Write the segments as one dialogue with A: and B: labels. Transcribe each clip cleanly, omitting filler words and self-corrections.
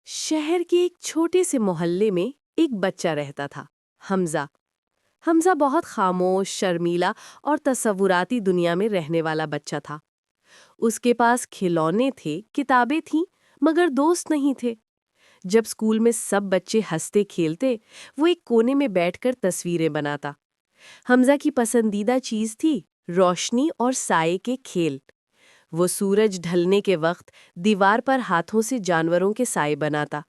A: شہر کے ایک چھوٹے سے محلے میں ایک بچہ رہتا تھا، حمزہ۔ حمزہ بہت خاموش، شرمیلا اور تصوراتی دنیا میں رہنے والا بچہ تھا۔ اس کے پاس کھلونے تھے، کتابیں تھیں، مگر دوست نہیں تھے۔ جب اسکول میں سب بچے ہنستے کھیلتے، وہ ایک کونے میں بیٹھ کر تصویریں بناتا۔ حمزہ کی پسندیدہ چیز تھی روشنی اور سائے کے کھیل۔ وہ سورج ڈھلنے کے وقت دیوار پر ہاتھوں سے جانوروں کے سائے بناتا۔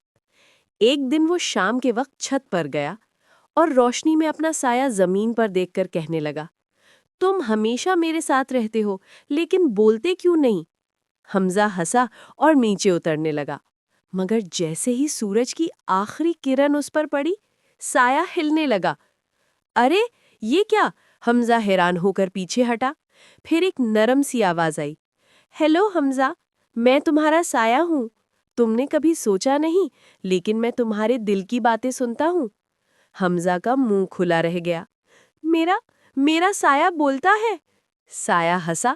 A: ایک دن وہ شام کے وقت چھت پر گیا اور روشنی میں اپنا سایہ زمین پر دیکھ کر کہنے لگا، تم ہمیشہ میرے ساتھ رہتے ہو لیکن بولتے کیوں نہیں؟ حمزہ ہنسا اور نیچے اترنے لگا، مگر جیسے ہی سورج کی آخری کرن اس پر پڑی، سایہ ہلنے لگا۔ ارے یہ کیا؟ حمزہ حیران ہو کر پیچھے ہٹا۔ پھر ایک نرم سی آواز آئی، ہیلو حمزہ، میں تمہارا سایہ ہوں۔ تم نے کبھی سوچا نہیں، لیکن میں تمہارے دل کی باتیں سنتا ہوں۔ حمزہ کا منہ کھلا رہ گیا۔ میرا سایہ بولتا ہے؟ سایہ ہنسا،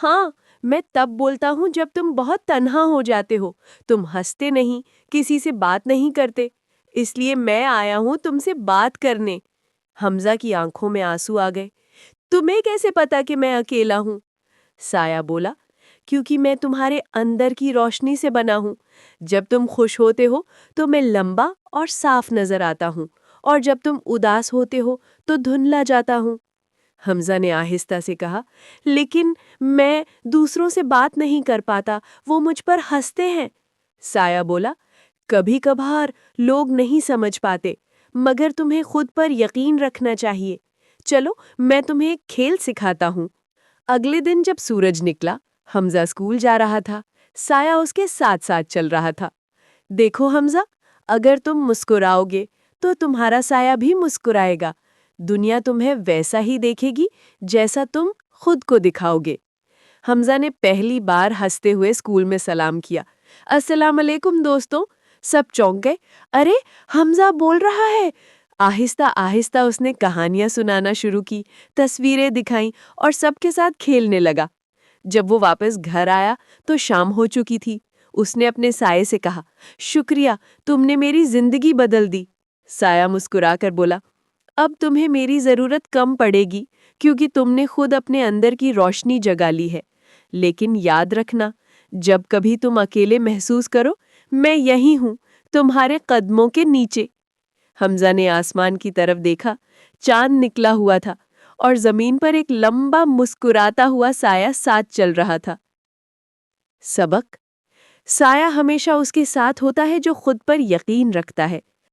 A: ہاں، میں تب بولتا ہوں جب تم بہت تنہا ہو جاتے ہو۔ تم ہنستے نہیں، کسی سے بات نہیں کرتے، اس لیے میں آیا ہوں تم سے بات کرنے۔ حمزہ کی آنکھوں میں آنسو آ گئے۔ تمہیں کیسے پتا کہ میں اکیلا ہوں؟ سایہ بولا، کیونکہ میں تمہارے اندر کی روشنی سے بنا ہوں۔ جب تم خوش ہوتے ہو تو میں لمبا اور صاف نظر آتا ہوں، اور جب تم اداس ہوتے ہو تو دھندلا جاتا ہوں۔ حمزہ نے آہستہ سے کہا، لیکن میں دوسروں سے بات نہیں کر پاتا، وہ مجھ پر ہنستے ہیں۔ سایہ بولا، کبھی کبھار لوگ نہیں سمجھ پاتے، مگر تمہیں خود پر یقین رکھنا چاہیے۔ چلو میں تمہیں ایک کھیل سکھاتا ہوں۔ اگلے دن جب سورج نکلا، حمزہ اسکول جا رہا تھا، سایہ اس کے ساتھ ساتھ چل رہا تھا۔ دیکھو حمزہ، اگر تم مسکراؤ گے تو تمہارا سایہ بھی مسکرائے گا۔ دنیا تمہیں ویسا ہی دیکھے گی جیسا تم خود کو دکھاؤ گے۔ حمزہ نے پہلی بار ہنستے ہوئے اسکول میں سلام کیا، السلام علیکم دوستوں۔ سب چونک گئے، ارے حمزہ بول رہا ہے۔ آہستہ آہستہ اس نے کہانیاں سنانا شروع کی، تصویریں دکھائیں اور سب کے ساتھ کھیلنے لگا۔ جب وہ واپس گھر آیا تو شام ہو چکی تھی۔ اس نے اپنے سائے سے کہا، شکریہ، تم نے میری زندگی بدل دی۔ سایہ مسکرا کر بولا، اب تمہیں میری ضرورت کم پڑے گی، کیونکہ تم نے خود اپنے اندر کی روشنی جگا لی ہے۔ لیکن یاد رکھنا، جب کبھی تم اکیلے محسوس کرو، میں یہی ہوں، تمہارے قدموں کے نیچے۔ حمزہ نے آسمان کی طرف دیکھا، چاند نکلا ہوا تھا اور زمین پر ایک لمبا مسکراتا ہوا سایہ ساتھ چل رہا تھا۔ سبق: سایہ ہمیشہ اس کے ساتھ ہوتا ہے جو خود پر یقین رکھتا ہے۔